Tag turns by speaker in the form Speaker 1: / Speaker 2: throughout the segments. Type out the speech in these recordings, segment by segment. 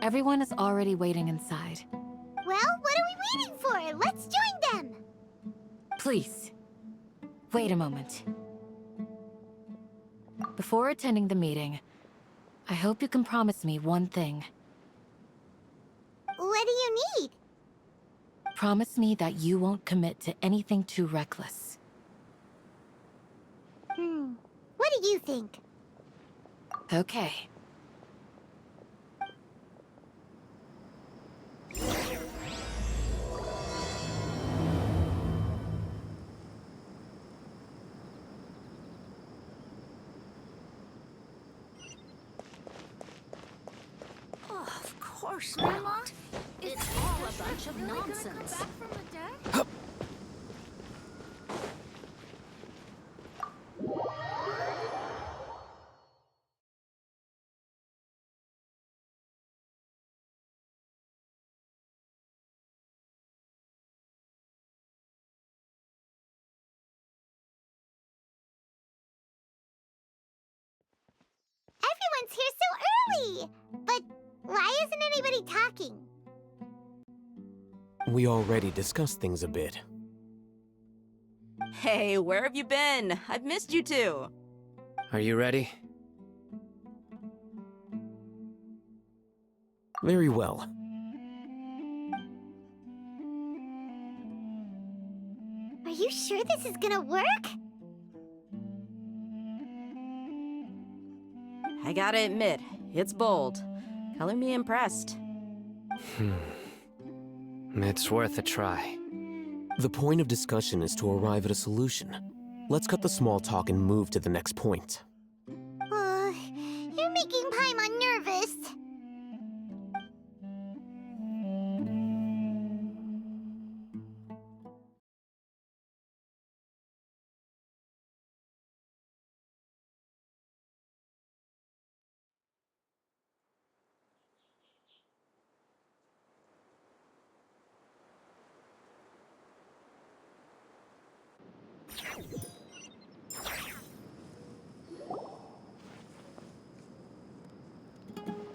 Speaker 1: Everyone is already waiting inside.
Speaker 2: Well, what are we waiting for? Let's join them!
Speaker 1: Please, wait a moment. Before attending the meeting, I hope you can promise me one thing.
Speaker 2: What do you need?
Speaker 1: Promise me that you won't commit to anything too reckless.
Speaker 2: What do you think?
Speaker 1: Okay.
Speaker 3: Of course not. It's all a bunch of nonsense.
Speaker 2: Everyone's here so early! But why isn't anybody talking?
Speaker 4: We already discussed things a bit.
Speaker 5: Hey, where have you been? I've missed you too.
Speaker 6: Are you ready?
Speaker 4: Very well.
Speaker 2: Are you sure this is gonna work?
Speaker 5: I gotta admit, it's bold. Color me impressed.
Speaker 6: It's worth a try.
Speaker 4: The point of discussion is to arrive at a solution. Let's cut the small talk and move to the next point.
Speaker 2: You're making Paimon nervous.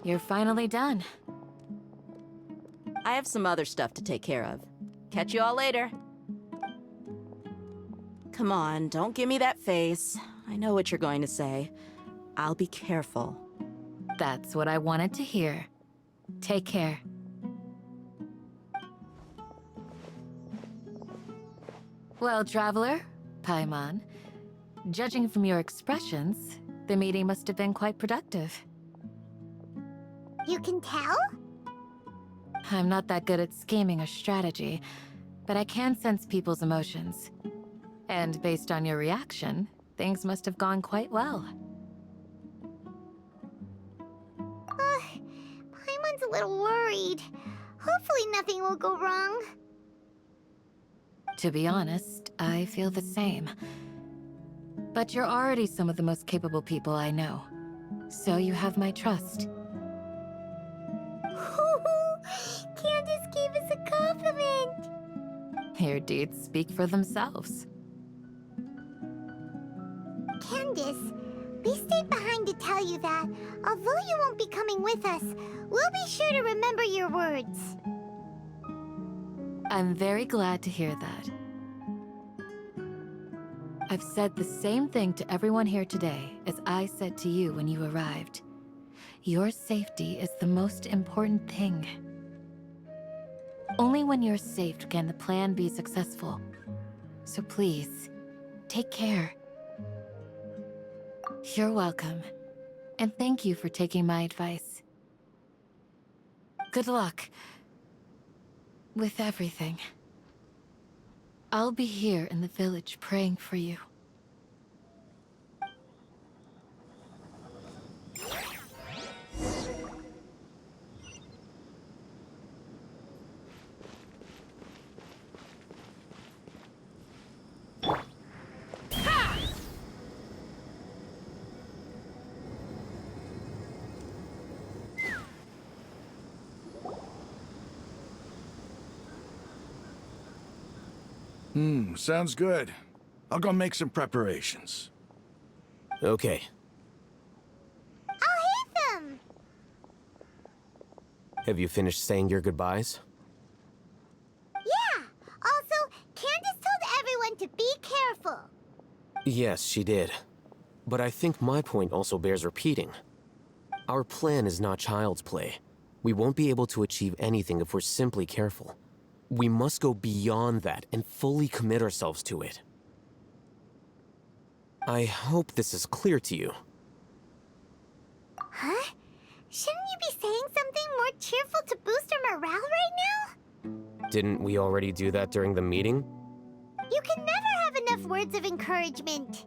Speaker 1: You're finally done.
Speaker 5: I have some other stuff to take care of. Catch you all later. Come on, don't give me that face. I know what you're going to say. I'll be careful.
Speaker 1: That's what I wanted to hear. Take care. Well, Traveler, Paimon, judging from your expressions, the meeting must have been quite productive.
Speaker 2: You can tell?
Speaker 1: I'm not that good at scheming or strategy, but I can sense people's emotions. And based on your reaction, things must have gone quite well.
Speaker 2: Paimon's a little worried. Hopefully nothing will go wrong.
Speaker 1: To be honest, I feel the same. But you're already some of the most capable people I know. So you have my trust.
Speaker 2: Candace gave us a compliment!
Speaker 1: Your deeds speak for themselves.
Speaker 2: Candace, we stayed behind to tell you that, although you won't be coming with us, we'll be sure to remember your words.
Speaker 1: I'm very glad to hear that. I've said the same thing to everyone here today as I said to you when you arrived. Your safety is the most important thing. Only when you're safe can the plan be successful. So please, take care. You're welcome. And thank you for taking my advice. Good luck with everything. I'll be here in the village praying for you.
Speaker 7: Sounds good. I'll go make some preparations.
Speaker 4: Okay.
Speaker 2: I'll hit them!
Speaker 4: Have you finished saying your goodbyes?
Speaker 2: Yeah! Also, Candace told everyone to be careful.
Speaker 4: Yes, she did. But I think my point also bears repeating. Our plan is not child's play. We won't be able to achieve anything if we're simply careful. We must go beyond that and fully commit ourselves to it. I hope this is clear to you.
Speaker 2: Huh? Shouldn't you be saying something more cheerful to boost our morale right now?
Speaker 4: Didn't we already do that during the meeting?
Speaker 2: You can never have enough words of encouragement.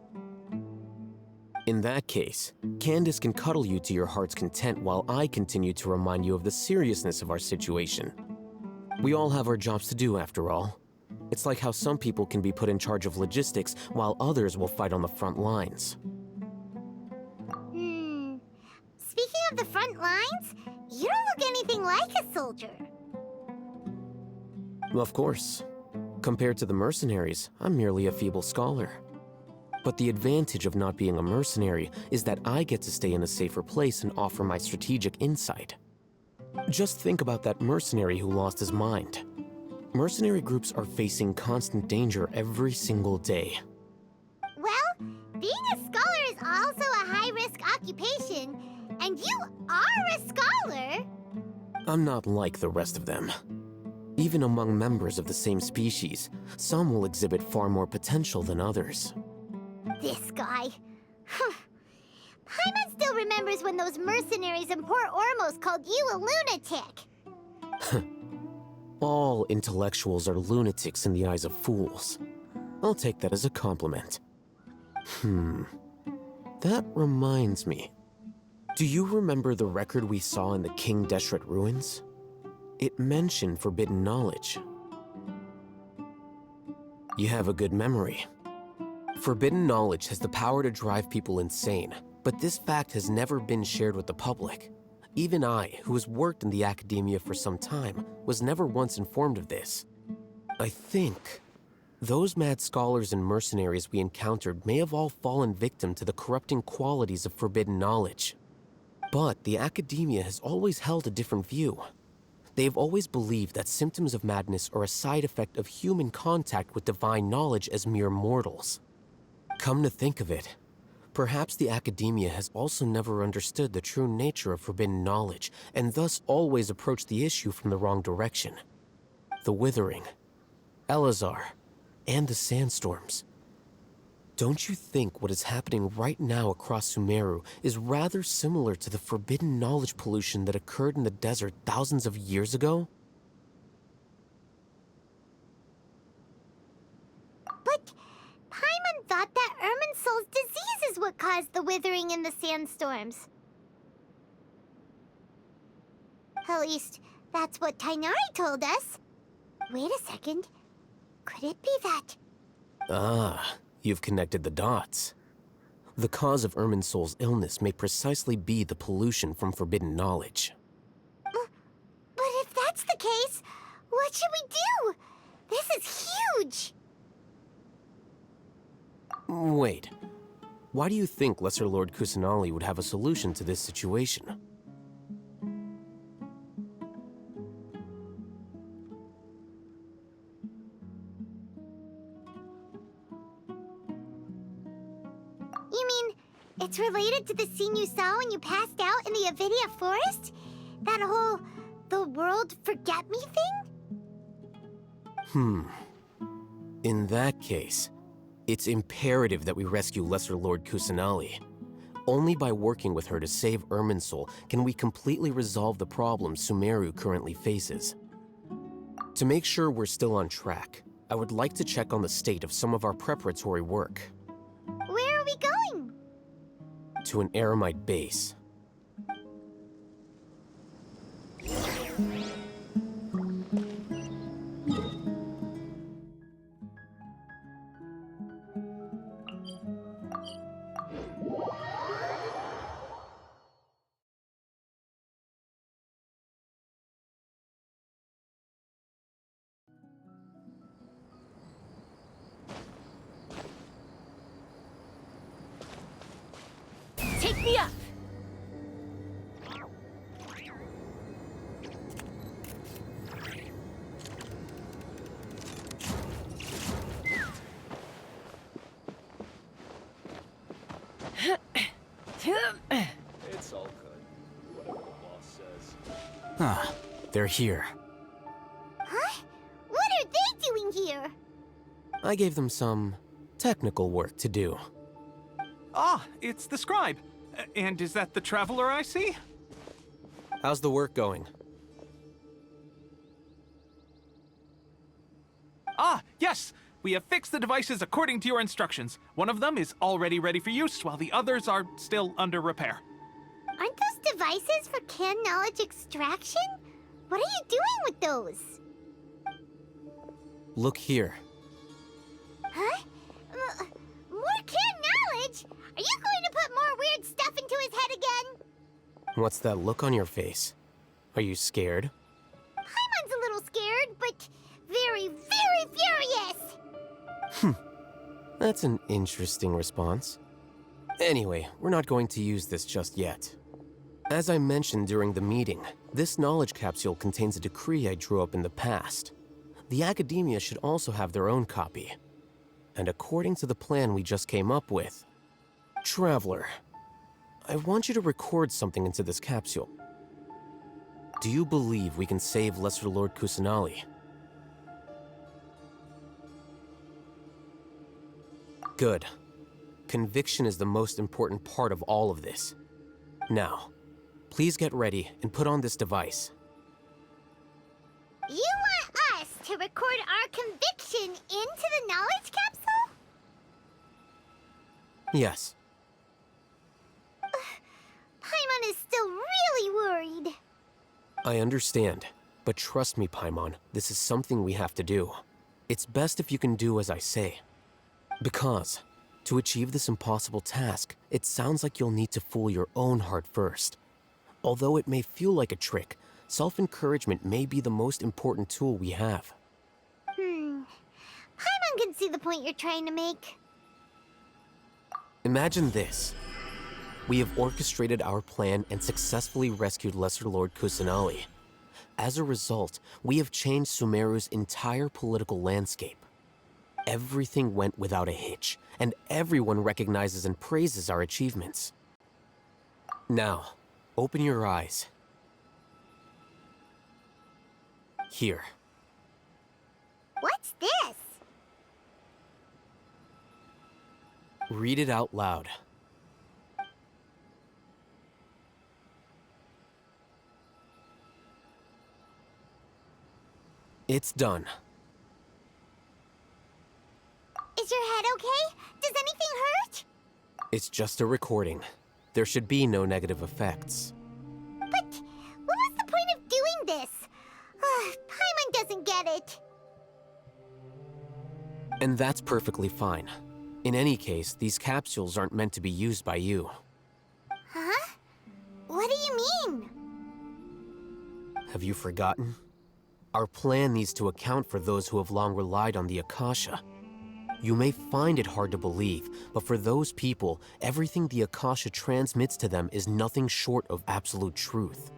Speaker 4: In that case, Candace can cuddle you to your heart's content while I continue to remind you of the seriousness of our situation. We all have our jobs to do, after all. It's like how some people can be put in charge of logistics while others will fight on the front lines.
Speaker 2: Speaking of the front lines, you don't look anything like a soldier.
Speaker 4: Of course. Compared to the mercenaries, I'm merely a feeble scholar. But the advantage of not being a mercenary is that I get to stay in a safer place and offer my strategic insight. Just think about that mercenary who lost his mind. Mercenary groups are facing constant danger every single day.
Speaker 2: Well, being a scholar is also a high-risk occupation, and you are a scholar!
Speaker 4: I'm not like the rest of them. Even among members of the same species, some will exhibit far more potential than others.
Speaker 2: This guy. Paimon still remembers when those mercenaries in Port Ormos called you a lunatic.
Speaker 4: All intellectuals are lunatics in the eyes of fools. I'll take that as a compliment. That reminds me. Do you remember the record we saw in the King Deshret ruins? It mentioned forbidden knowledge. You have a good memory. Forbidden knowledge has the power to drive people insane, but this fact has never been shared with the public. Even I, who has worked in the academia for some time, was never once informed of this. I think those mad scholars and mercenaries we encountered may have all fallen victim to the corrupting qualities of forbidden knowledge. But the academia has always held a different view. They have always believed that symptoms of madness are a side effect of human contact with divine knowledge as mere mortals. Come to think of it, perhaps the academia has also never understood the true nature of forbidden knowledge, and thus always approached the issue from the wrong direction. The Withering, Elazar, and the sandstorms. Don't you think what is happening right now across Sumeru is rather similar to the forbidden knowledge pollution that occurred in the desert thousands of years ago?
Speaker 2: But Paimon thought that Irminsul's disease is what caused the withering in the sandstorms. At least, that's what Tainari told us. Wait a second. Could it be that?
Speaker 4: Ah, you've connected the dots. The cause of Irminsul's illness may precisely be the pollution from forbidden knowledge.
Speaker 2: But if that's the case, what should we do? This is huge!
Speaker 4: Wait. Why do you think Lesser Lord Kusanali would have a solution to this situation?
Speaker 2: You mean, it's related to the scene you saw when you passed out in the Avidia forest? That whole, the world forget me thing?
Speaker 4: In that case, it's imperative that we rescue Lesser Lord Kusanali. Only by working with her to save Irminsul can we completely resolve the problems Sumeru currently faces. To make sure we're still on track, I would like to check on the state of some of our preparatory work.
Speaker 2: Where are we going?
Speaker 4: To an Eremite base.
Speaker 1: Take me up!
Speaker 4: Ah, they're here.
Speaker 2: Huh? What are they doing here?
Speaker 4: I gave them some technical work to do.
Speaker 8: Ah, it's the scribe. And is that the traveler I see?
Speaker 4: How's the work going?
Speaker 8: Ah, yes! We have fixed the devices according to your instructions. One of them is already ready for use, while the others are still under repair.
Speaker 2: Aren't those devices for can knowledge extraction? What are you doing with those?
Speaker 4: Look here.
Speaker 2: Huh? More can knowledge? Are you going to put more weird stuff into his head again?
Speaker 4: What's that look on your face? Are you scared?
Speaker 2: Paimon's a little scared, but very, very furious!
Speaker 4: That's an interesting response. Anyway, we're not going to use this just yet. As I mentioned during the meeting, this knowledge capsule contains a decree I drew up in the past. The academia should also have their own copy. And according to the plan we just came up with, Traveler, I want you to record something into this capsule. Do you believe we can save Lesser Lord Kusanali? Good. Conviction is the most important part of all of this. Now, please get ready and put on this device.
Speaker 2: You want us to record our conviction into the knowledge capsule?
Speaker 4: Yes.
Speaker 2: Paimon is still really worried.
Speaker 4: I understand, but trust me, Paimon, this is something we have to do. It's best if you can do as I say. Because, to achieve this impossible task, it sounds like you'll need to fool your own heart first. Although it may feel like a trick, self-encouragement may be the most important tool we have.
Speaker 2: Paimon can see the point you're trying to make.
Speaker 4: Imagine this. We have orchestrated our plan and successfully rescued Lesser Lord Kusanali. As a result, we have changed Sumeru's entire political landscape. Everything went without a hitch, and everyone recognizes and praises our achievements. Now, open your eyes. Here.
Speaker 2: What's this?
Speaker 4: Read it out loud. It's done.
Speaker 2: Is your head okay? Does anything hurt?
Speaker 4: It's just a recording. There should be no negative effects.
Speaker 2: But what was the point of doing this? Paimon doesn't get it.
Speaker 4: And that's perfectly fine. In any case, these capsules aren't meant to be used by you.
Speaker 2: Huh? What do you mean?
Speaker 4: Have you forgotten? Our plan needs to account for those who have long relied on the Akasha. You may find it hard to believe, but for those people, everything the Akasha transmits to them is nothing short of absolute truth.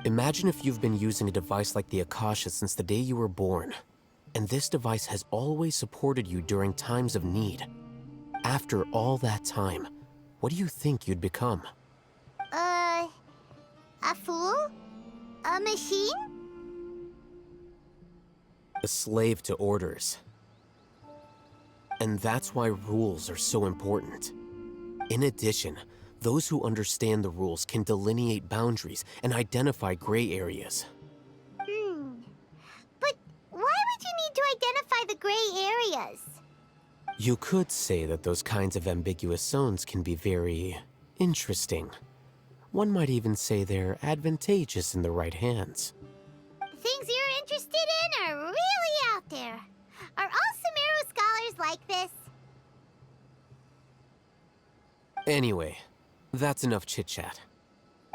Speaker 4: Imagine if you've been using a device like the Akasha since the day you were born, and this device has always supported you during times of need. After all that time, what do you think you'd become?
Speaker 2: A fool? A machine?
Speaker 4: A slave to orders. And that's why rules are so important. In addition, those who understand the rules can delineate boundaries and identify gray areas.
Speaker 2: But why would you need to identify the gray areas?
Speaker 4: You could say that those kinds of ambiguous zones can be very interesting. One might even say they're advantageous in the right hands.
Speaker 2: Things you're interested in are really out there. Are all Sumeru scholars like this?
Speaker 4: Anyway, that's enough chit-chat.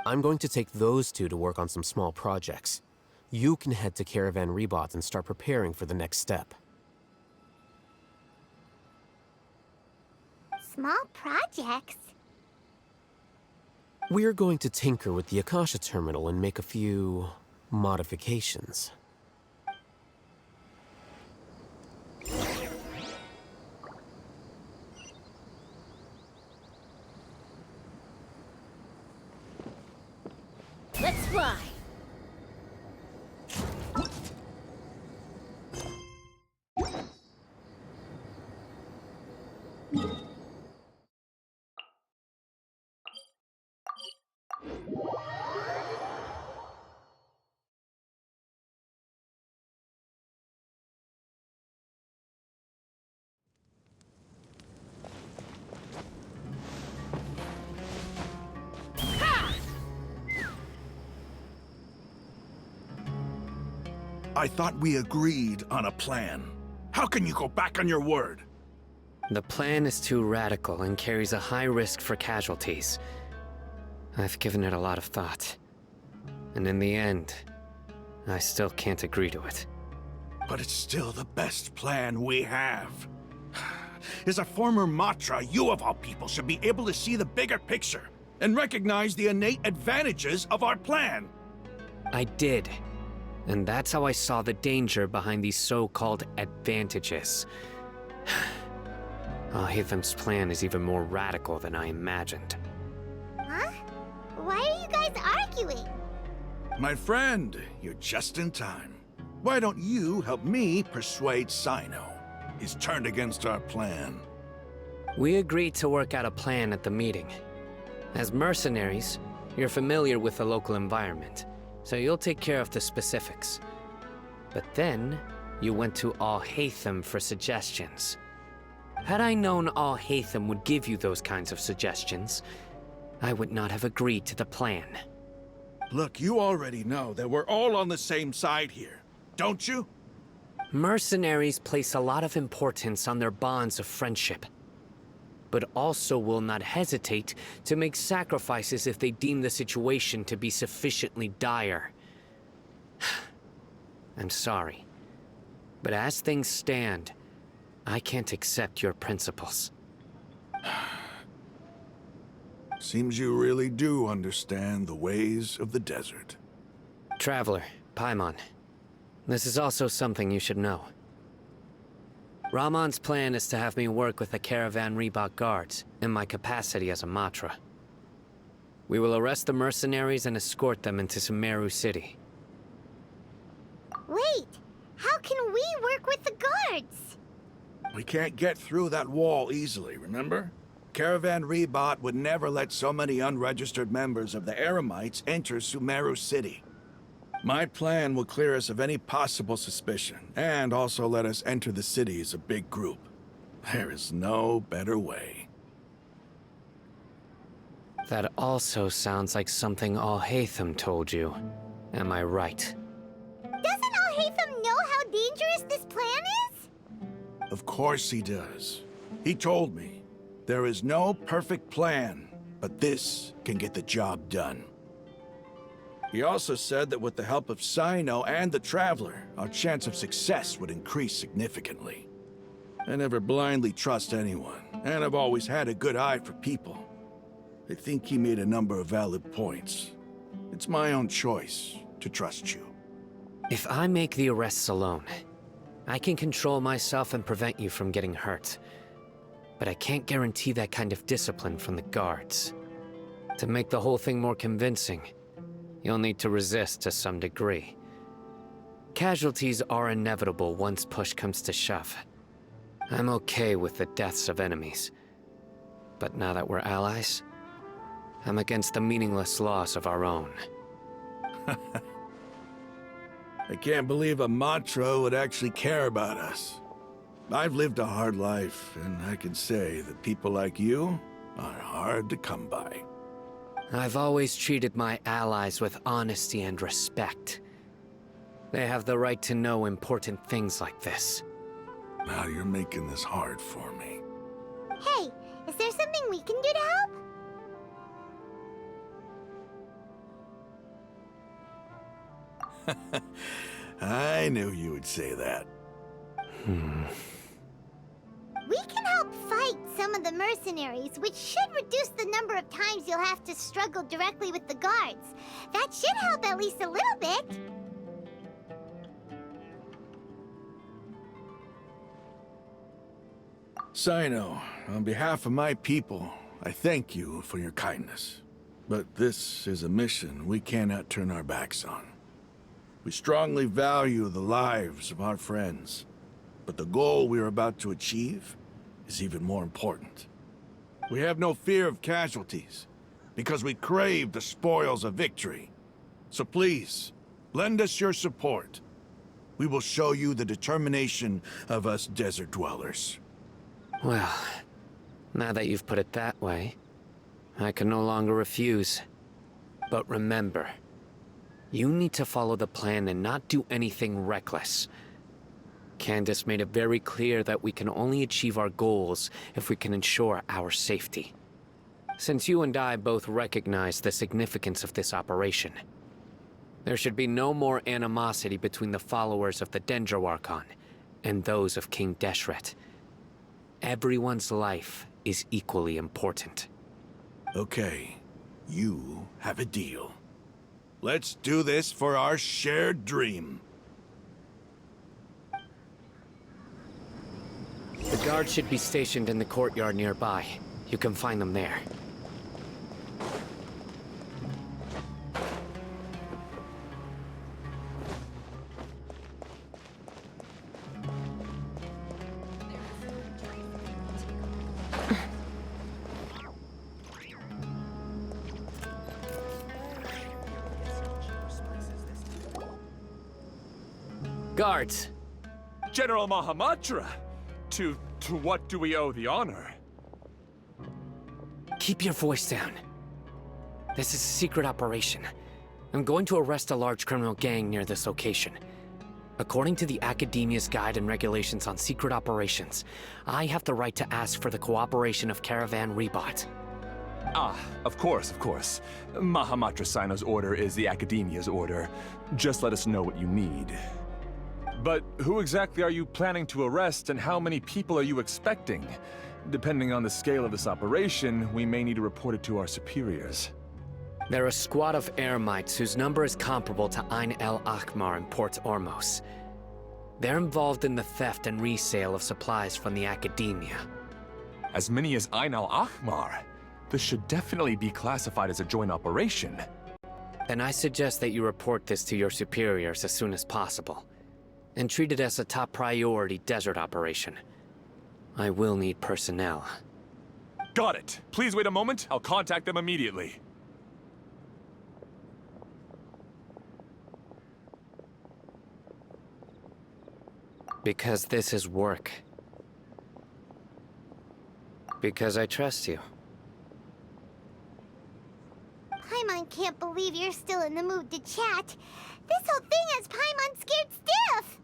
Speaker 4: I'm going to take those two to work on some small projects. You can head to Caravan Rebot and start preparing for the next step.
Speaker 2: Small projects?
Speaker 4: We're going to tinker with the Akasha terminal and make a few modifications.
Speaker 3: Let's fly.
Speaker 7: I thought we agreed on a plan. How can you go back on your word?
Speaker 6: The plan is too radical and carries a high risk for casualties. I've given it a lot of thought. And in the end, I still can't agree to it.
Speaker 7: But it's still the best plan we have. As a former Matra, you of all people should be able to see the bigger picture and recognize the innate advantages of our plan.
Speaker 6: I did. And that's how I saw the danger behind these so-called advantages. Al-Haytham's plan is even more radical than I imagined.
Speaker 2: Huh? Why are you guys arguing?
Speaker 7: My friend, you're just in time. Why don't you help me persuade Sino? He's turned against our plan.
Speaker 6: We agreed to work out a plan at the meeting. As mercenaries, you're familiar with the local environment, so you'll take care of the specifics. But then, you went to Al-Haytham for suggestions. Had I known Al-Haytham would give you those kinds of suggestions, I would not have agreed to the plan.
Speaker 7: Look, you already know that we're all on the same side here, don't you?
Speaker 6: Mercenaries place a lot of importance on their bonds of friendship, but also will not hesitate to make sacrifices if they deem the situation to be sufficiently dire. I'm sorry, but as things stand, I can't accept your principles.
Speaker 7: Seems you really do understand the ways of the desert.
Speaker 6: Traveler, Paimon, this is also something you should know. Rahman's plan is to have me work with the Caravan Reebok guards in my capacity as a Matra. We will arrest the mercenaries and escort them into Sumaru City.
Speaker 2: Wait, how can we work with the guards?
Speaker 7: We can't get through that wall easily, remember? Caravan Reebok would never let so many unregistered members of the Eremites enter Sumaru City. My plan will clear us of any possible suspicion, and also let us enter the city as a big group. There is no better way.
Speaker 6: That also sounds like something Al-Haytham told you. Am I right?
Speaker 2: Doesn't Al-Haytham know how dangerous this plan is?
Speaker 7: Of course he does. He told me, there is no perfect plan, but this can get the job done. He also said that with the help of Sino and the Traveler, our chance of success would increase significantly. I never blindly trust anyone, and I've always had a good eye for people. I think he made a number of valid points. It's my own choice to trust you.
Speaker 6: If I make the arrests alone, I can control myself and prevent you from getting hurt. But I can't guarantee that kind of discipline from the guards. To make the whole thing more convincing, you'll need to resist to some degree. Casualties are inevitable once push comes to shove. I'm okay with the deaths of enemies. But now that we're allies, I'm against the meaningless loss of our own.
Speaker 7: I can't believe a Matra would actually care about us. I've lived a hard life, and I can say that people like you are hard to come by.
Speaker 6: I've always treated my allies with honesty and respect. They have the right to know important things like this.
Speaker 7: Now you're making this hard for me.
Speaker 2: Hey, is there something we can do to help?
Speaker 7: I knew you would say that.
Speaker 2: We can help fight some of the mercenaries, which should reduce the number of times you'll have to struggle directly with the guards. That should help at least a little bit.
Speaker 7: Sino, on behalf of my people, I thank you for your kindness. But this is a mission we cannot turn our backs on. We strongly value the lives of our friends, but the goal we are about to achieve is even more important. We have no fear of casualties, because we crave the spoils of victory. So please, lend us your support. We will show you the determination of us desert dwellers.
Speaker 6: Well, now that you've put it that way, I can no longer refuse. But remember, you need to follow the plan and not do anything reckless. Candace made it very clear that we can only achieve our goals if we can ensure our safety. Since you and I both recognize the significance of this operation, there should be no more animosity between the followers of the Dendro Archon and those of King Deshret. Everyone's life is equally important.
Speaker 7: Okay, you have a deal. Let's do this for our shared dream.
Speaker 6: The guards should be stationed in the courtyard nearby. You can find them there. Guards!
Speaker 9: General Mahamatra! To what do we owe the honor?
Speaker 6: Keep your voice down. This is a secret operation. I'm going to arrest a large criminal gang near this location. According to the Academia's Guide and Regulations on Secret Operations, I have the right to ask for the cooperation of Caravan Rebot.
Speaker 9: Ah, of course. Mahamatra Sino's order is the Academia's order. Just let us know what you need. But who exactly are you planning to arrest, and how many people are you expecting? Depending on the scale of this operation, we may need to report it to our superiors.
Speaker 6: They're a squad of Eremites whose number is comparable to Ain El Akhmar in Port Ormos. They're involved in the theft and resale of supplies from the Academia.
Speaker 9: As many as Ain Al Akhmar? This should definitely be classified as a joint operation.
Speaker 6: Then I suggest that you report this to your superiors as soon as possible, and treat it as a top priority desert operation. I will need personnel.
Speaker 9: Got it. Please wait a moment. I'll contact them immediately.
Speaker 6: Because this is work. Because I trust you.
Speaker 2: Paimon can't believe you're still in the mood to chat. This whole thing has Paimon scared stiff.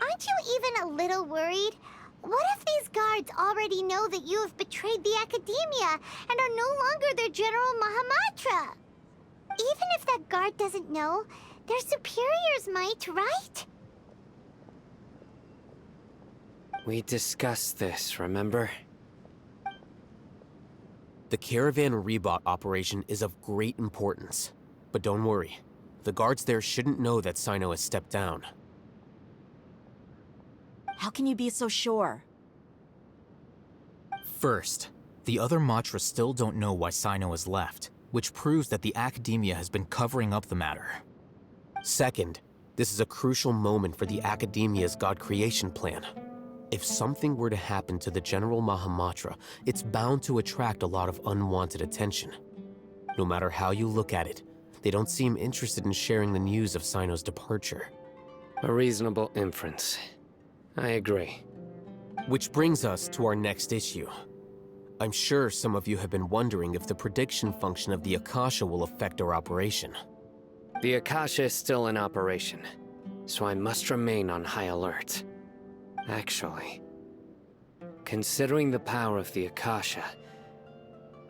Speaker 2: Aren't you even a little worried? What if these guards already know that you have betrayed the Academia and are no longer their General Mahamatra? Even if that guard doesn't know, their superiors might, right?
Speaker 6: We discussed this, remember?
Speaker 4: The Caravan Rebot operation is of great importance. But don't worry, the guards there shouldn't know that Sino has stepped down.
Speaker 5: How can you be so sure?
Speaker 10: First, the other Matras still don't know why Sino has left, which proves that the Academia has been covering up the matter.
Speaker 4: Second, this is a crucial moment for the Academia's God creation plan. If something were to happen to the General Mahamatra, it's bound to attract a lot of unwanted attention. No matter how you look at it, they don't seem interested in sharing the news of Sino's departure.
Speaker 6: A reasonable inference. I agree.
Speaker 4: Which brings us to our next issue. I'm sure some of you have been wondering if the prediction function of the Akasha will affect our operation.
Speaker 6: The Akasha is still in operation, so I must remain on high alert. Actually, considering the power of the Akasha,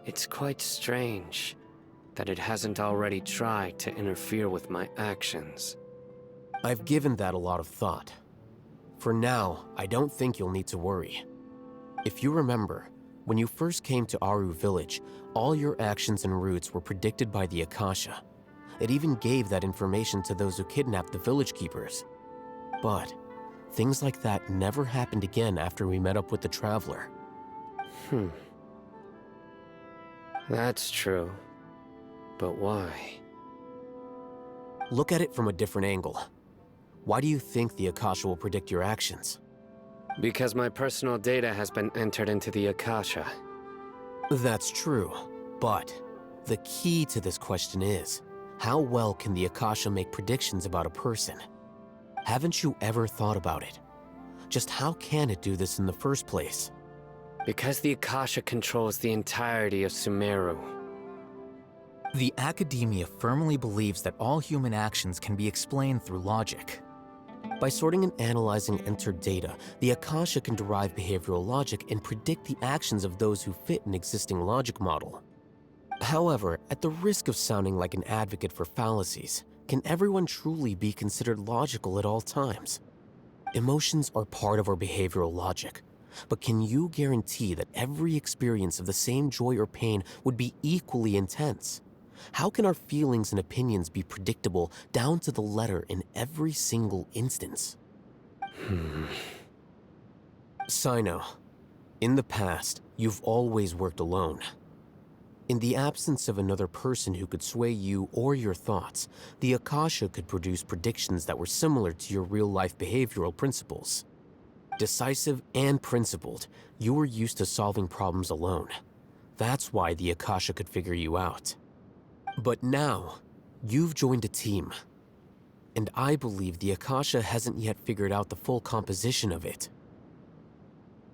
Speaker 6: it's quite strange that it hasn't already tried to interfere with my actions.
Speaker 4: I've given that a lot of thought. For now, I don't think you'll need to worry. If you remember, when you first came to Aru Village, all your actions and routes were predicted by the Akasha. It even gave that information to those who kidnapped the village keepers. But things like that never happened again after we met up with the Traveler.
Speaker 6: That's true. But why?
Speaker 4: Look at it from a different angle. Why do you think the Akasha will predict your actions?
Speaker 6: Because my personal data has been entered into the Akasha.
Speaker 4: That's true, but The key to this question is, how well can the Akasha make predictions about a person? Haven't you ever thought about it? Just how can it do this in the first place?
Speaker 6: Because the Akasha controls the entirety of Sumeru.
Speaker 10: The Academia firmly believes that all human actions can be explained through logic.
Speaker 4: By sorting and analyzing entered data, the Akasha can derive behavioral logic and predict the actions of those who fit an existing logic model. However, at the risk of sounding like an advocate for fallacies, can everyone truly be considered logical at all times? Emotions are part of our behavioral logic, but can you guarantee that every experience of the same joy or pain would be equally intense? How can our feelings and opinions be predictable down to the letter in every single instance? Sino, in the past, you've always worked alone. In the absence of another person who could sway you or your thoughts, the Akasha could produce predictions that were similar to your real-life behavioral principles. Decisive and principled, you were used to solving problems alone. That's why the Akasha could figure you out. But now, you've joined a team. And I believe the Akasha hasn't yet figured out the full composition of it.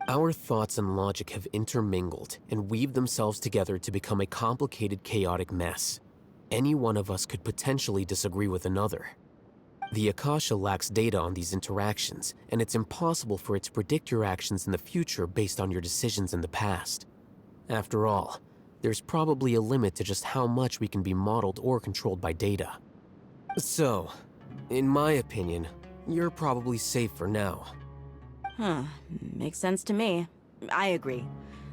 Speaker 4: Our thoughts and logic have intermingled and weaved themselves together to become a complicated, chaotic mess. Any one of us could potentially disagree with another. The Akasha lacks data on these interactions, and it's impossible for it to predict your actions in the future based on your decisions in the past. After all, there's probably a limit to just how much we can be modeled or controlled by data. So, in my opinion, you're probably safe for now.
Speaker 5: Makes sense to me. I agree.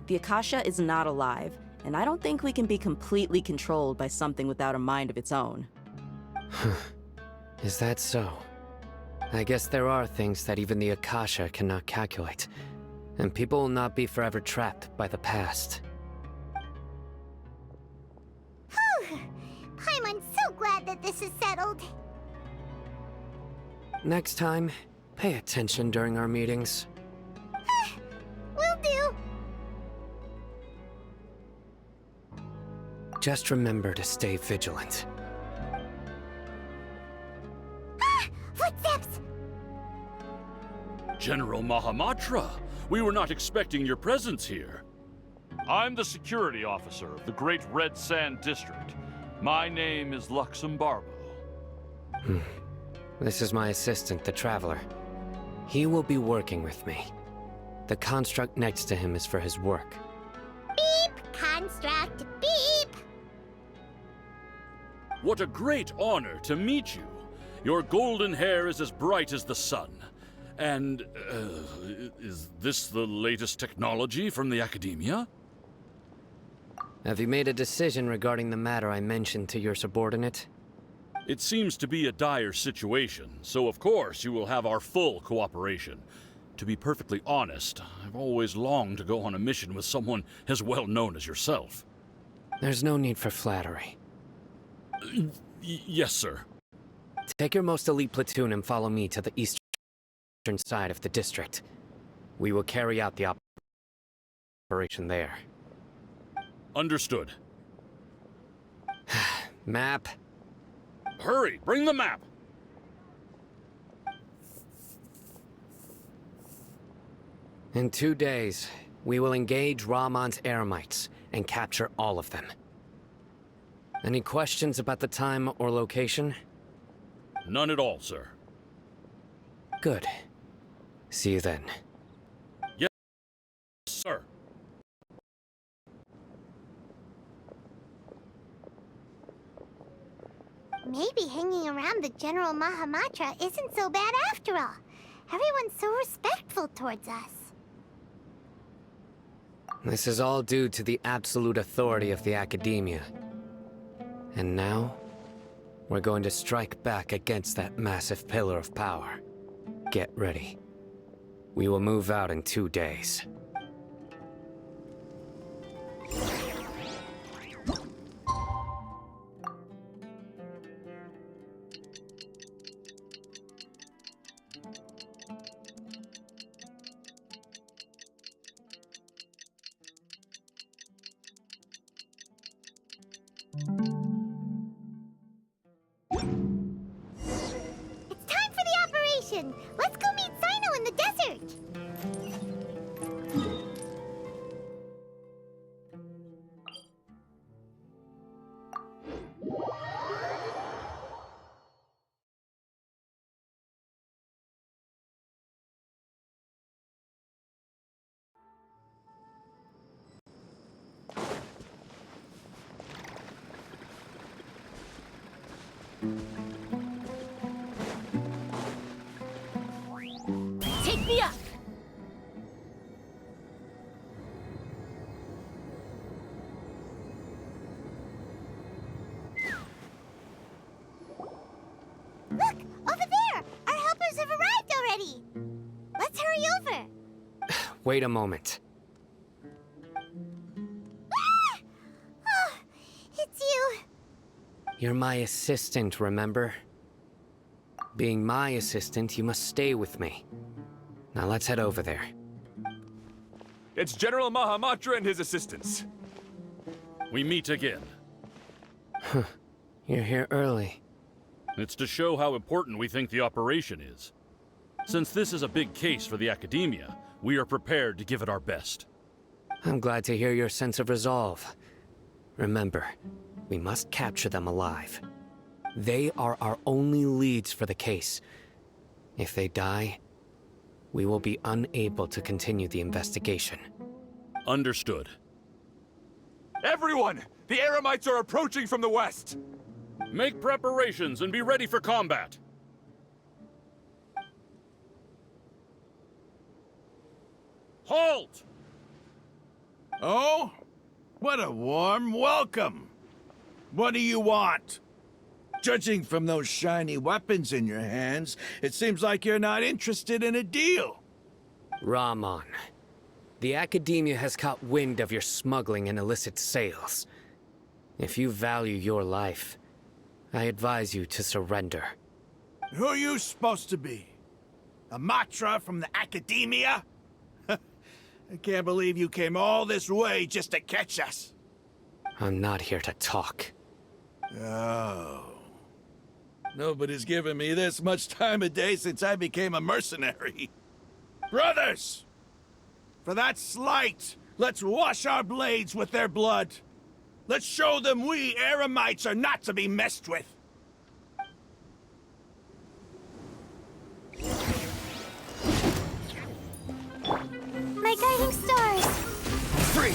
Speaker 5: The Akasha is not alive, and I don't think we can be completely controlled by something without a mind of its own.
Speaker 6: Is that so? I guess there are things that even the Akasha cannot calculate, and people will not be forever trapped by the past.
Speaker 2: Whew! Paimon's so glad that this is settled.
Speaker 6: Next time, pay attention during our meetings.
Speaker 2: Will do.
Speaker 6: Just remember to stay vigilant.
Speaker 2: Footsteps!
Speaker 11: General Mahamatra, we were not expecting your presence here. I'm the security officer of the Great Red Sand District. My name is Luxembarbo.
Speaker 6: This is my assistant, the Traveler. He will be working with me. The construct next to him is for his work.
Speaker 2: Beep! Construct, beep!
Speaker 11: What a great honor to meet you. Your golden hair is as bright as the sun. And, is this the latest technology from the Academia?
Speaker 6: Have you made a decision regarding the matter I mentioned to your subordinate?
Speaker 11: It seems to be a dire situation, so of course you will have our full cooperation. To be perfectly honest, I've always longed to go on a mission with someone as well known as yourself.
Speaker 6: There's no need for flattery.
Speaker 11: Yes, sir.
Speaker 6: Take your most elite platoon and follow me to the eastern side of the district. We will carry out the operation there.
Speaker 11: Understood.
Speaker 6: Map.
Speaker 11: Hurry, bring the map!
Speaker 6: In 2 days, we will engage Rahman's Eremites and capture all of them. Any questions about the time or location?
Speaker 11: None at all, sir.
Speaker 6: Good. See you then.
Speaker 11: Yes, sir.
Speaker 2: Maybe hanging around the General Mahamatra isn't so bad after all. Everyone's so respectful towards us.
Speaker 6: This is all due to the absolute authority of the Academia. And now, we're going to strike back against that massive pillar of power. Get ready. We will move out in 2 days.
Speaker 2: It's time for the operation! Let's go meet Sino in the desert!
Speaker 3: Take me up!
Speaker 2: Look! Over there! Our helpers have arrived already! Let's hurry over!
Speaker 6: Wait a moment.
Speaker 2: Ah! Oh, it's you!
Speaker 6: You're my assistant, remember? Being my assistant, you must stay with me. Now let's head over there.
Speaker 9: It's General Mahamatra and his assistants.
Speaker 11: We meet again.
Speaker 6: You're here early.
Speaker 11: It's to show how important we think the operation is. Since this is a big case for the Academia, we are prepared to give it our best.
Speaker 6: I'm glad to hear your sense of resolve. Remember, we must capture them alive. They are our only leads for the case. If they die, we will be unable to continue the investigation.
Speaker 11: Understood.
Speaker 9: Everyone! The Eremites are approaching from the west!
Speaker 11: Make preparations and be ready for combat. Halt!
Speaker 7: Oh? What a warm welcome! What do you want? Judging from those shiny weapons in your hands, it seems like you're not interested in a deal.
Speaker 6: Rahman, the Academia has caught wind of your smuggling and illicit sales. If you value your life, I advise you to surrender.
Speaker 7: Who are you supposed to be? A Matra from the Academia? I can't believe you came all this way just to catch us.
Speaker 6: I'm not here to talk.
Speaker 7: Oh. Nobody's given me this much time of day since I became a mercenary. Brothers! For that slight, let's wash our blades with their blood. Let's show them we Eremites are not to be messed with.
Speaker 2: My guiding stars!
Speaker 6: Free!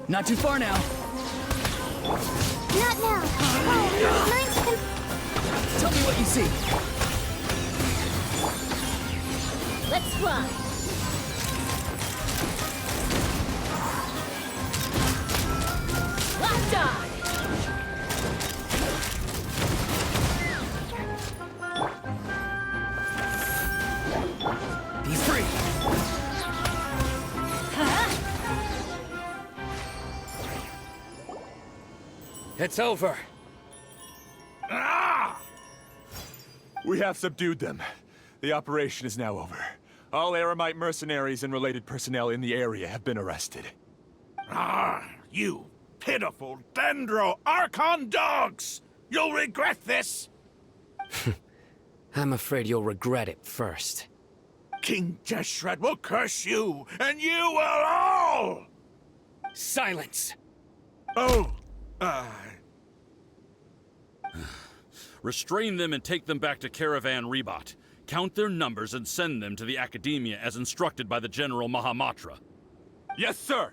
Speaker 12: Not too far now.
Speaker 2: Not now! Oh, mine's
Speaker 12: Tell me what you see.
Speaker 3: Let's fly! Locked on!
Speaker 12: Be free.
Speaker 6: It's over.
Speaker 7: Ah!
Speaker 9: We have subdued them. The operation is now over. All Eremite mercenaries and related personnel in the area have been arrested.
Speaker 7: Ah, you pitiful Dendro Archon dogs! You'll regret this!
Speaker 6: I'm afraid you'll regret it first.
Speaker 7: King Jeshred will curse you, and you will all!
Speaker 6: Silence!
Speaker 7: Oh,
Speaker 11: Restrain them and take them back to Caravan Rebot. Count their numbers and send them to the Academia as instructed by the General Mahamatra.
Speaker 9: Yes, sir!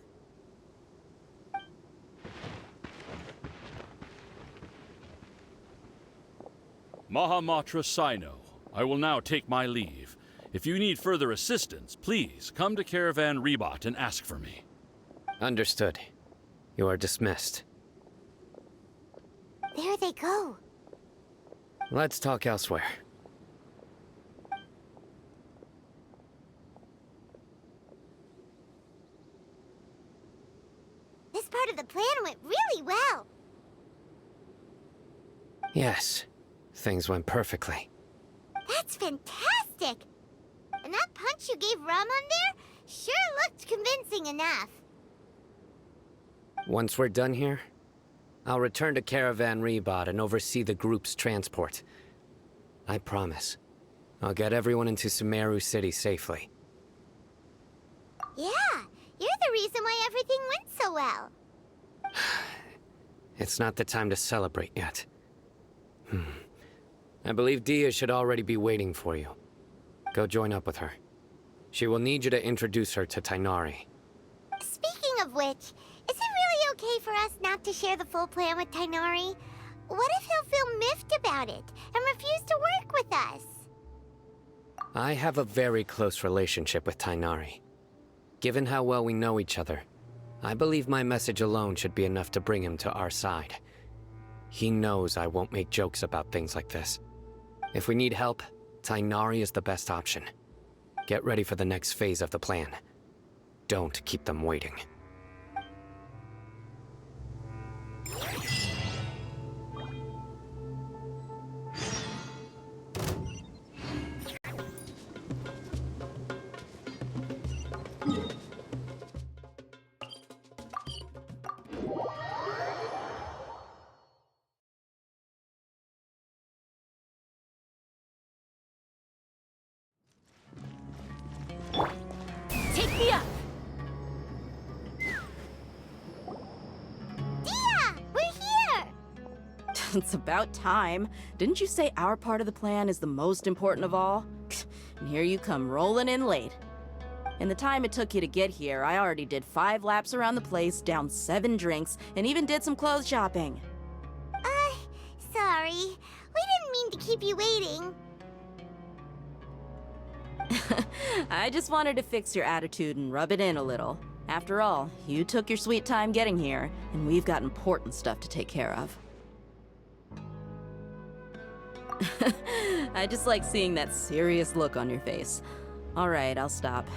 Speaker 11: Mahamatra Sino, I will now take my leave. If you need further assistance, please come to Caravan Rebot and ask for me.
Speaker 6: Understood. You are dismissed.
Speaker 2: There they go.
Speaker 6: Let's talk elsewhere.
Speaker 2: This part of the plan went really well.
Speaker 6: Yes, things went perfectly.
Speaker 2: That's fantastic! And that punch you gave Ramon there sure looked convincing enough.
Speaker 6: Once we're done here, I'll return to Caravan Rebot and oversee the group's transport. I promise. I'll get everyone into Sumaru City safely.
Speaker 2: Yeah, you're the reason why everything went so well.
Speaker 6: It's not the time to celebrate yet. I believe Dia should already be waiting for you. Go join up with her. She will need you to introduce her to Tighnari.
Speaker 2: Speaking of which, is it really okay for us not to share the full plan with Tighnari? What if he'll feel miffed about it and refuse to work with us?
Speaker 6: I have a very close relationship with Tighnari. Given how well we know each other, I believe my message alone should be enough to bring him to our side. He knows I won't make jokes about things like this. If we need help, Tighnari is the best option. Get ready for the next phase of the plan. Don't keep them waiting.
Speaker 3: Take me up!
Speaker 2: Dia! We're here!
Speaker 5: It's about time. Didn't you say our part of the plan is the most important of all? And here you come rolling in late. In the time it took you to get here, I already did 5 laps around the place, downed 7 drinks, and even did some clothes shopping.
Speaker 2: Sorry. We didn't mean to keep you waiting.
Speaker 5: I just wanted to fix your attitude and rub it in a little. After all, you took your sweet time getting here, and we've got important stuff to take care of. I just like seeing that serious look on your face. All right, I'll stop.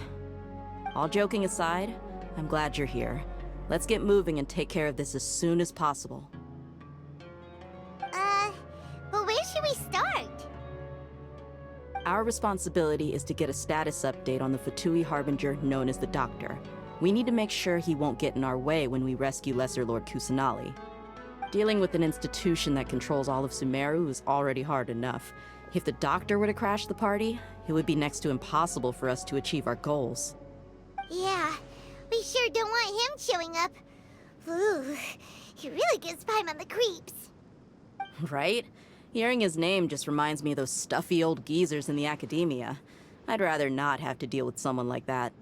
Speaker 5: All joking aside, I'm glad you're here. Let's get moving and take care of this as soon as possible.
Speaker 2: But where should we start?
Speaker 5: Our responsibility is to get a status update on the Fatui Harbinger known as the Doctor. We need to make sure he won't get in our way when we rescue Lesser Lord Kusanali. Dealing with an institution that controls all of Sumeru is already hard enough. If the Doctor were to crash the party, it would be next to impossible for us to achieve our goals.
Speaker 2: Yeah, we sure don't want him showing up. Ooh, he really gives Paimon the creeps.
Speaker 5: Right? Hearing his name just reminds me of those stuffy old geezers in the academia. I'd rather not have to deal with someone like that.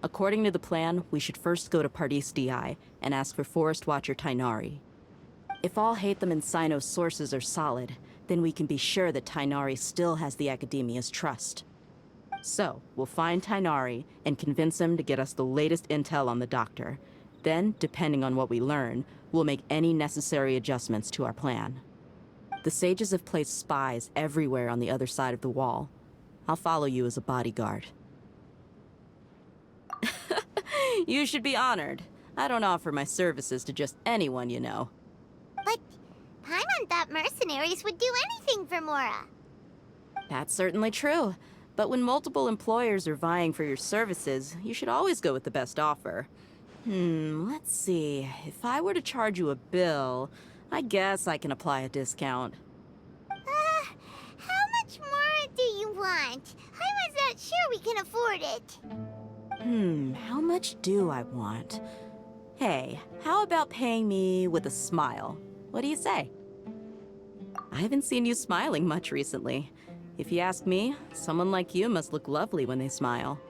Speaker 5: According to the plan, we should first go to Pardis Di and ask for Forest Watcher Tighnari. If all Hatham and Sino's sources are solid, then we can be sure that Tighnari still has the academia's trust. So, we'll find Tighnari and convince him to get us the latest intel on the Doctor. Then, depending on what we learn, we'll make any necessary adjustments to our plan. The sages have placed spies everywhere on the other side of the wall. I'll follow you as a bodyguard. You should be honored. I don't offer my services to just anyone, you know.
Speaker 2: But Paimon thought mercenaries would do anything for Mora.
Speaker 5: That's certainly true. But when multiple employers are vying for your services, you should always go with the best offer. Let's see. If I were to charge you a bill, I guess I can apply a discount.
Speaker 2: How much more do you want? I was not sure we can afford it.
Speaker 5: How much do I want? Hey, how about paying me with a smile? What do you say? I haven't seen you smiling much recently. If you ask me, someone like you must look lovely when they smile.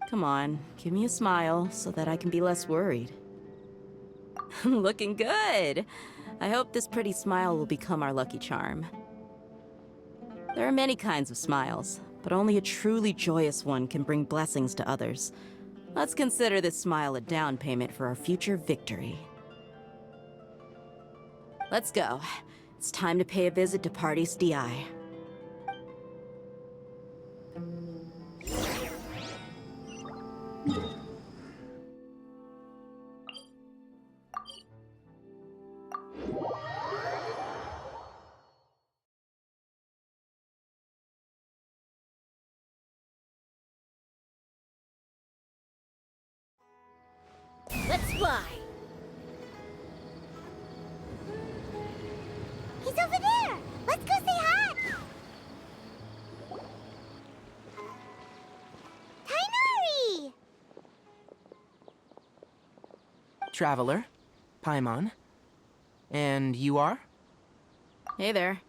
Speaker 5: Come on, give me a smile so that I can be less worried. Looking good! I hope this pretty smile will become our lucky charm. There are many kinds of smiles, but only a truly joyous one can bring blessings to others. Let's consider this smile a down payment for our future victory. Let's go. It's time to pay a visit to Pardis Di.
Speaker 3: Let's fly.
Speaker 2: He's over there! Let's go say hi! Tainari!
Speaker 13: Traveler, Paimon. And you are?
Speaker 5: Hey there.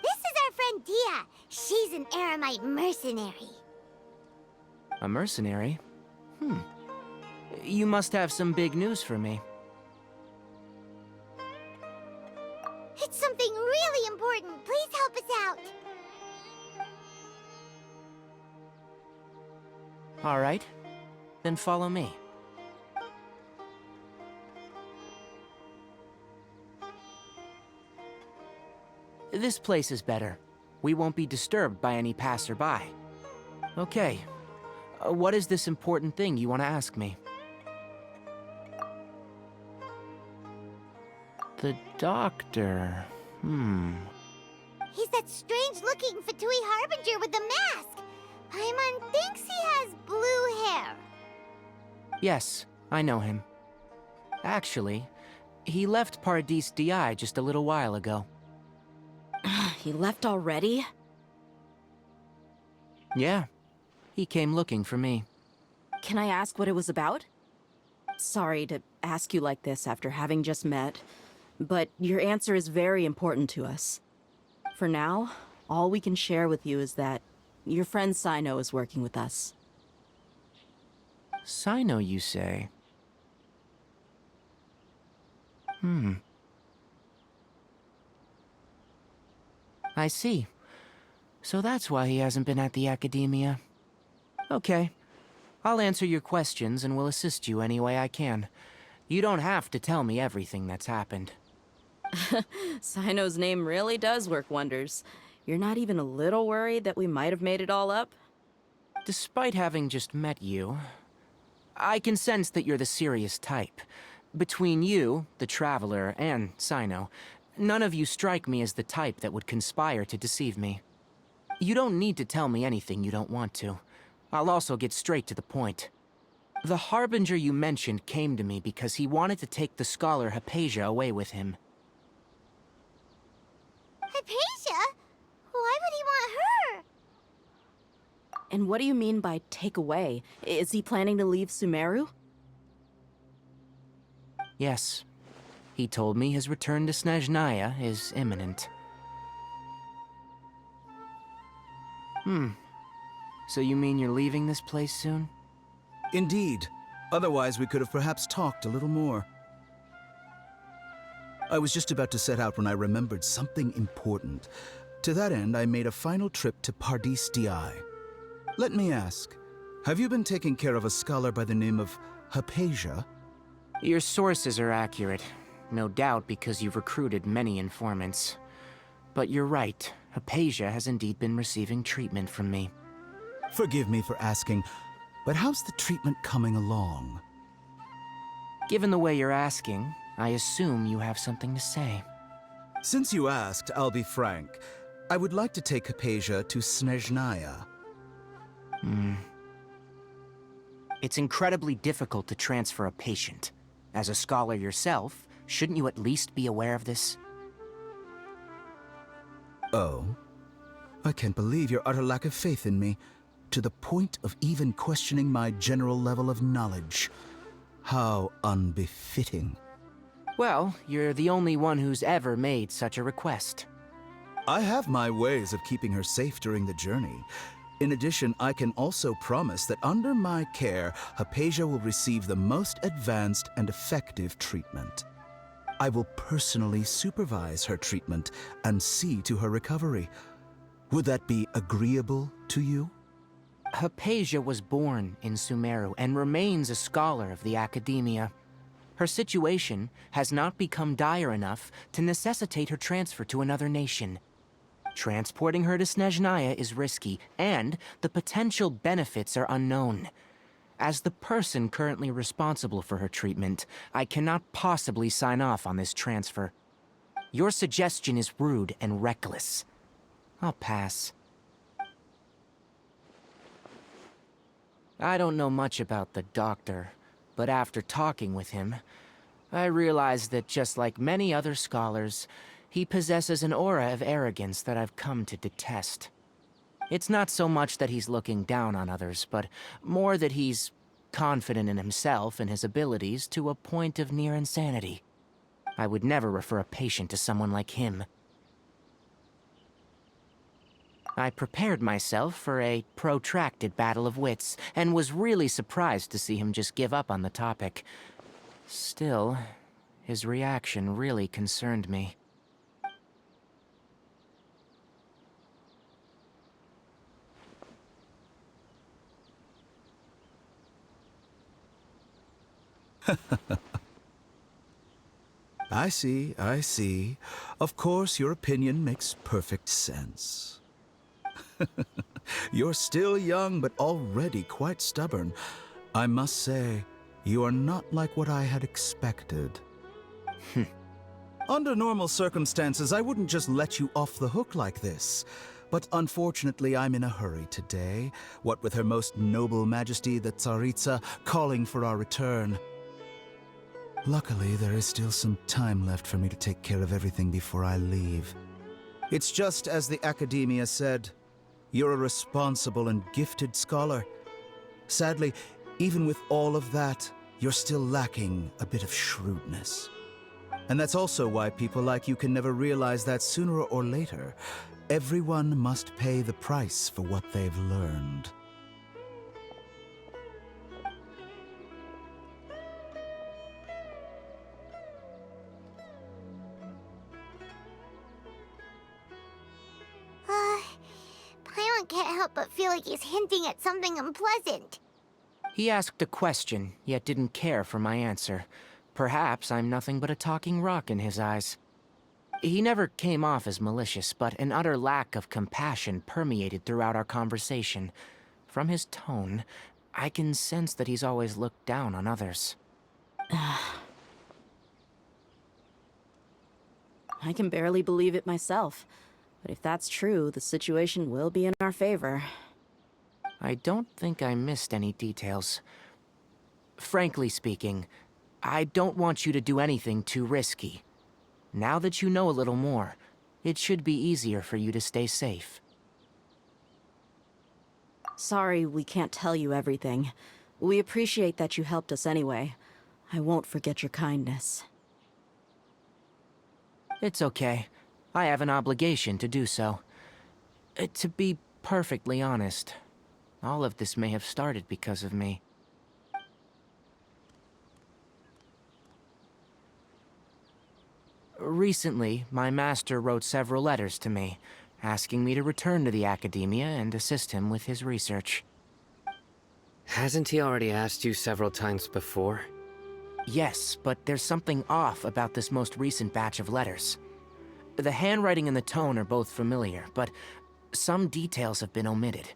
Speaker 2: This is our friend Dia. She's an Aramite mercenary.
Speaker 13: A mercenary? You must have some big news for me.
Speaker 2: It's something really important. Please help us out.
Speaker 13: All right. Then follow me. This place is better. We won't be disturbed by any passerby. Okay. What is this important thing you want to ask me? The doctor.
Speaker 2: He's that strange-looking Fatui Harbinger with the mask. Paimon thinks he has blue hair.
Speaker 13: Yes, I know him. Actually, he left Paradis Di just a little while ago.
Speaker 5: He left already?
Speaker 13: Yeah, he came looking for me.
Speaker 5: Can I ask what it was about? Sorry to ask you like this after having just met, but your answer is very important to us. For now, all we can share with you is that your friend Sino is working with us.
Speaker 13: Sino, you say? I see. So that's why he hasn't been at the academia. Okay. I'll answer your questions and will assist you any way I can. You don't have to tell me everything that's happened.
Speaker 5: Sino's name really does work wonders. You're not even a little worried that we might have made it all up?
Speaker 13: Despite having just met you, I can sense that you're the serious type. Between you, the Traveler, and Sino, none of you strike me as the type that would conspire to deceive me. You don't need to tell me anything you don't want to. I'll also get straight to the point. The Harbinger you mentioned came to me because he wanted to take the scholar Hypatia away with him.
Speaker 2: Hypatia? Why would he want her?
Speaker 5: And what do you mean by take away? Is he planning to leave Sumeru?
Speaker 13: Yes. He told me his return to Snezhnaya is imminent. So you mean you're leaving this place soon?
Speaker 14: Indeed. Otherwise, we could have perhaps talked a little more. I was just about to set out when I remembered something important. To that end, I made a final trip to Paradis Di. Let me ask, have you been taking care of a scholar by the name of Hypatia?
Speaker 13: Your sources are accurate. No doubt because you've recruited many informants. But you're right. Hypatia has indeed been receiving treatment from me.
Speaker 14: Forgive me for asking, but how's the treatment coming along?
Speaker 13: Given the way you're asking, I assume you have something to say.
Speaker 14: Since you asked, I'll be frank. I would like to take Hypatia to Snezhnaya.
Speaker 13: It's incredibly difficult to transfer a patient. As a scholar yourself, shouldn't you at least be aware of this?
Speaker 14: Oh? I can't believe your utter lack of faith in me, to the point of even questioning my general level of knowledge. How unbefitting.
Speaker 13: Well, you're the only one who's ever made such a request.
Speaker 14: I have my ways of keeping her safe during the journey. In addition, I can also promise that under my care, Hypatia will receive the most advanced and effective treatment. I will personally supervise her treatment and see to her recovery. Would that be agreeable to you?
Speaker 13: Hypatia was born in Sumeru and remains a scholar of the academia. Her situation has not become dire enough to necessitate her transfer to another nation. Transporting her to Snezhnaya is risky, and the potential benefits are unknown. As the person currently responsible for her treatment, I cannot possibly sign off on this transfer. Your suggestion is rude and reckless. I'll pass. I don't know much about the doctor, But after talking with him, I realized that just like many other scholars, he possesses an aura of arrogance that I've come to detest. It's not so much that he's looking down on others, but more that he's confident in himself and his abilities to a point of near insanity. I would never refer a patient to someone like him. I prepared myself for a protracted battle of wits, and was really surprised to see him just give up on the topic. Still, his reaction really concerned me.
Speaker 14: I see, I see. Of course, your opinion makes perfect sense. You're still young, but already quite stubborn. I must say, you are not like what I had expected. Under normal circumstances, I wouldn't just let you off the hook like this. But unfortunately, I'm in a hurry today, what with Her Most Noble Majesty the Tsaritsa calling for our return. Luckily, there is still some time left for me to take care of everything before I leave. It's just as the Academia said, you're a responsible and gifted scholar. Sadly, even with all of that, you're still lacking a bit of shrewdness. And that's also why people like you can never realize that sooner or later, everyone must pay the price for what they've learned.
Speaker 2: Paimon can't help but feel like he's hinting at something unpleasant.
Speaker 13: He asked a question, yet didn't care for my answer. Perhaps I'm nothing but a talking rock in his eyes. He never came off as malicious, but an utter lack of compassion permeated throughout our conversation. From his tone, I can sense that he's always looked down on others.
Speaker 5: I can barely believe it myself. But if that's true, the situation will be in our favor.
Speaker 13: I don't think I missed any details. Frankly speaking, I don't want you to do anything too risky. Now that you know a little more, it should be easier for you to stay safe.
Speaker 5: Sorry we can't tell you everything. We appreciate that you helped us anyway. I won't forget your kindness.
Speaker 13: It's okay. I have an obligation to do so. To be perfectly honest, all of this may have started because of me. Recently, my master wrote several letters to me, asking me to return to the Academia and assist him with his research.
Speaker 6: Hasn't he already asked you several times before?
Speaker 13: Yes, but there's something off about this most recent batch of letters. The handwriting and the tone are both familiar, but some details have been omitted.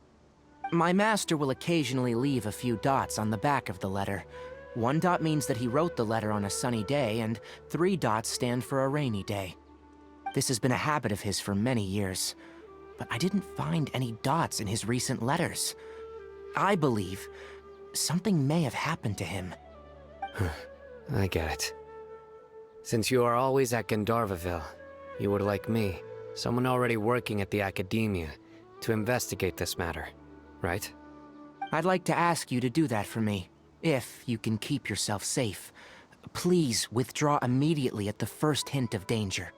Speaker 13: My master will occasionally leave a few dots on the back of the letter. 1 dot means that he wrote the letter on a sunny day, and 3 dots stand for a rainy day. This has been a habit of his for many years, but I didn't find any dots in his recent letters. I believe something may have happened to him.
Speaker 6: I get it. Since you are always at Gandharvaville, you would like me, someone already working at the Academia, to investigate this matter, right?
Speaker 13: I'd like to ask you to do that for me, if you can keep yourself safe. Please withdraw immediately at the first hint of danger.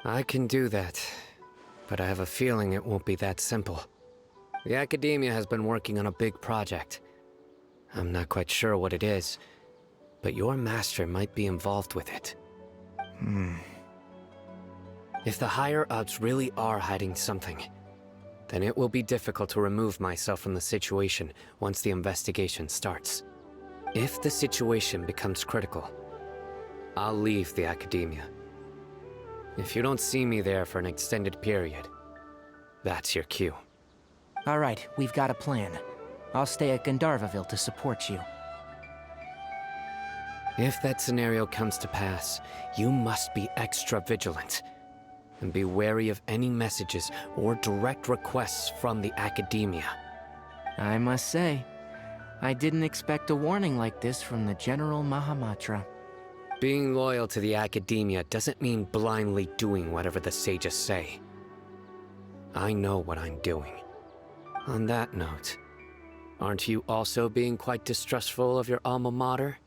Speaker 6: I can do that, but I have a feeling it won't be that simple. The Academia has been working on a big project. I'm not quite sure what it is, but your master might be involved with it. If the higher-ups really are hiding something, then it will be difficult to remove myself from the situation once the investigation starts. If the situation becomes critical, I'll leave the Academia. If you don't see me there for an extended period, that's your cue.
Speaker 13: All right, we've got a plan. I'll stay at Gandharvaville to support you.
Speaker 6: If that scenario comes to pass, you must be extra vigilant. And be wary of any messages or direct requests from the Academia.
Speaker 13: I must say, I didn't expect a warning like this from the General Mahamatra.
Speaker 6: Being loyal to the Academia doesn't mean blindly doing whatever the sages say. I know what I'm doing. On that note, aren't you also being quite distrustful of your alma mater?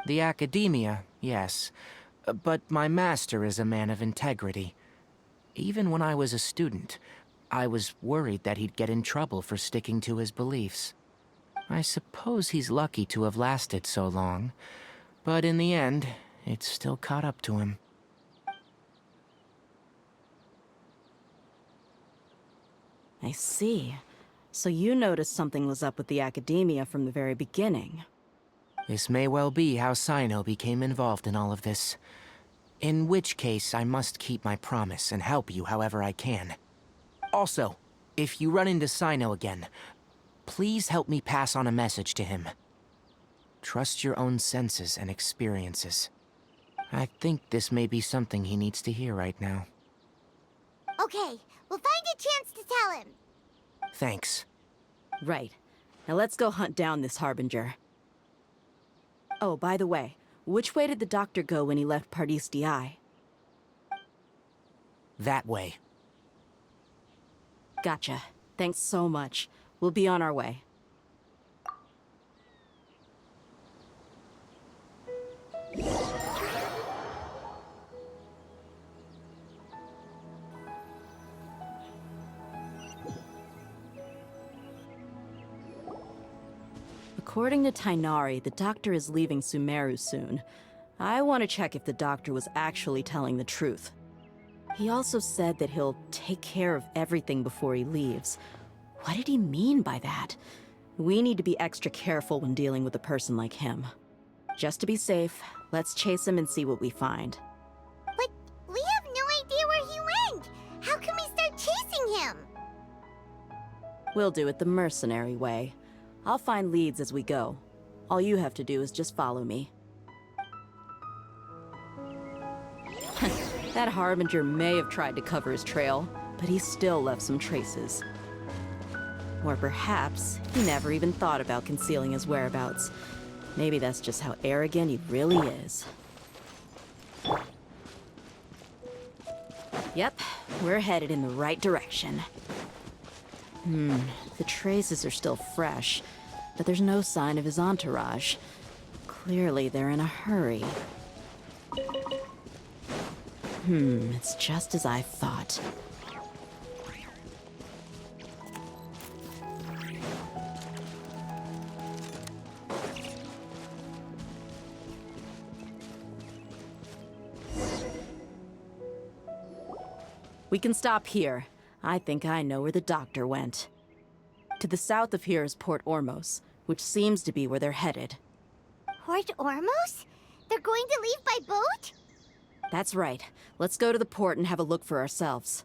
Speaker 13: The Academia, yes. But my master is a man of integrity. Even when I was a student, I was worried that he'd get in trouble for sticking to his beliefs. I suppose he's lucky to have lasted so long, but in the end, it's still caught up to him.
Speaker 5: I see. So you noticed something was up with the Academia from the very beginning.
Speaker 13: This may well be how Sino became involved in all of this. In which case, I must keep my promise and help you however I can. Also, if you run into Sino again, please help me pass on a message to him. Trust your own senses and experiences. I think this may be something he needs to hear right now.
Speaker 2: Okay, we'll find a chance to tell him.
Speaker 13: Thanks.
Speaker 5: Right. Now let's go hunt down this Harbinger. Oh, by the way, which way did the doctor go when he left Pardis DI?
Speaker 13: That way.
Speaker 5: Gotcha. Thanks so much. We'll be on our way. According to Tighnari, the doctor is leaving Sumeru soon. I want to check if the doctor was actually telling the truth. He also said that he'll take care of everything before he leaves. What did he mean by that? We need to be extra careful when dealing with a person like him. Just to be safe, let's chase him and see what we find.
Speaker 2: But we have no idea where he went! How can we start chasing him?
Speaker 5: We'll do it the mercenary way. I'll find leads as we go. All you have to do is just follow me. That Harbinger may have tried to cover his trail, but he still left some traces. Or perhaps he never even thought about concealing his whereabouts. Maybe that's just how arrogant he really is. Yep, we're headed in the right direction. The traces are still fresh, but there's no sign of his entourage. Clearly they're in a hurry. It's just as I thought. We can stop here. I think I know where the doctor went. To the south of here is Port Ormos, which seems to be where they're headed.
Speaker 2: Port Ormos? They're going to leave by boat?
Speaker 5: That's right. Let's go to the port and have a look for ourselves.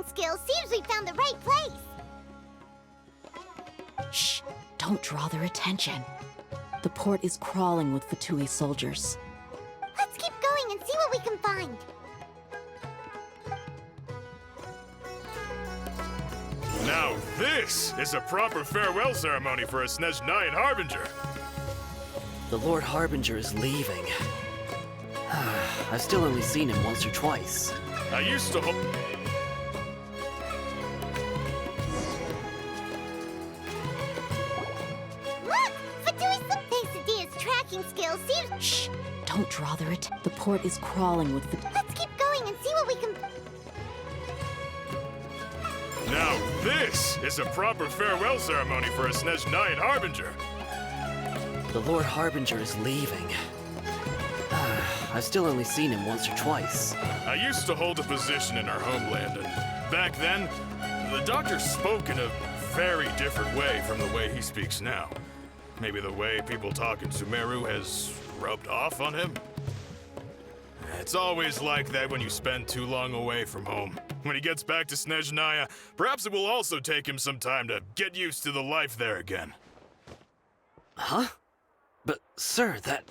Speaker 2: Skills, seems we found the right place.
Speaker 5: Shh! Don't draw their attention. The port is crawling with Fatui soldiers.
Speaker 2: Let's keep going and mind.
Speaker 15: Now this is a proper farewell ceremony for a Snezhnayan Harbinger.
Speaker 16: The Lord Harbinger is leaving. I've still only seen him once or twice.
Speaker 15: I used to hope...
Speaker 2: Look! Quesadillas tracking skills seems...
Speaker 5: Shh! Don't drother it. The port is crawling with...
Speaker 2: Let's keep going and see what we can...
Speaker 15: Now this is a proper farewell ceremony for a Snezhnayan Harbinger.
Speaker 16: The Lord Harbinger is leaving. I've still only seen him once or twice.
Speaker 15: I used to hold a position in our homeland, and back then, the doctor spoke in a very different way from the way he speaks now. Maybe the way people talk in Sumeru has rubbed off on him? It's always like that when you spend too long away from home. When he gets back to Snezhnaya, perhaps it will also take him some time to get used to the life there again.
Speaker 16: Huh? But, sir, that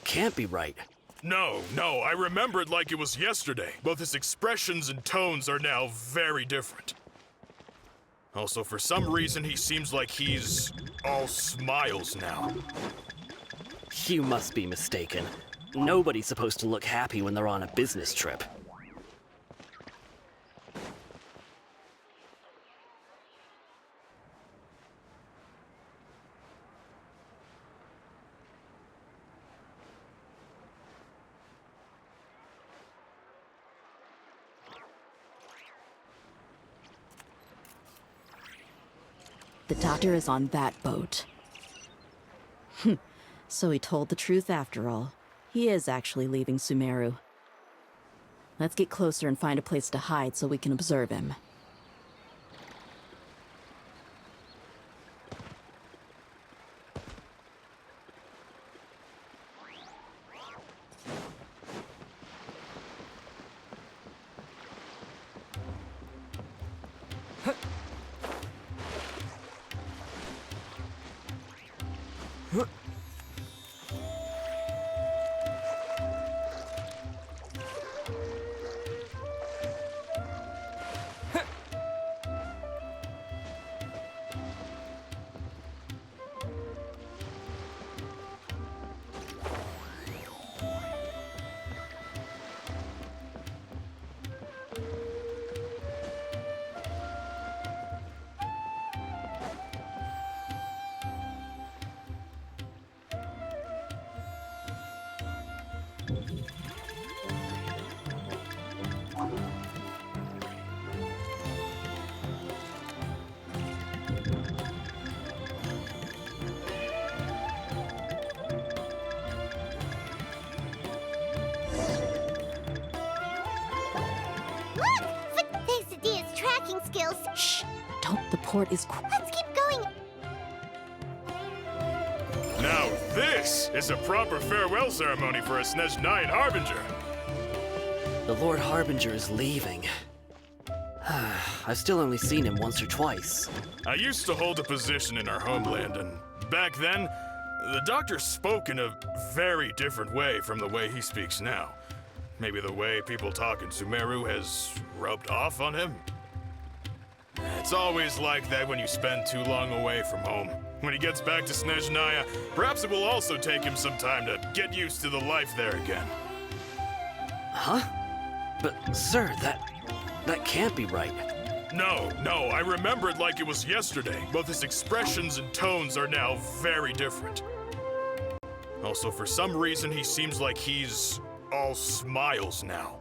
Speaker 16: can't be right.
Speaker 15: No, I remember it like it was yesterday. Both his expressions and tones are now very different. Also, for some reason, he seems like he's all smiles now.
Speaker 16: You must be mistaken. Nobody's supposed to look happy when they're on a business trip.
Speaker 5: The doctor is on that boat. So he told the truth after all. He is actually leaving Sumeru. Let's get closer and find a place to hide so we can observe him.
Speaker 2: Skills.
Speaker 5: Shh! Don't. The port is...
Speaker 2: Let's keep going.
Speaker 15: Now this is a proper farewell ceremony for a Snezhnayan Harbinger.
Speaker 16: The Lord Harbinger is leaving. I've still only seen him once or twice.
Speaker 15: I used to hold a position in our homeland, and back then, the doctor spoke in a very different way from the way he speaks now. Maybe the way people talk in Sumeru has rubbed off on him? It's always like that when you spend too long away from home. When he gets back to Snezhnaya, perhaps it will also take him some time to get used to the life there again.
Speaker 16: Huh? But, sir, that can't be right.
Speaker 15: No, I remember it like it was yesterday. Both his expressions and tones are now very different. Also, for some reason, he seems like he's all smiles now.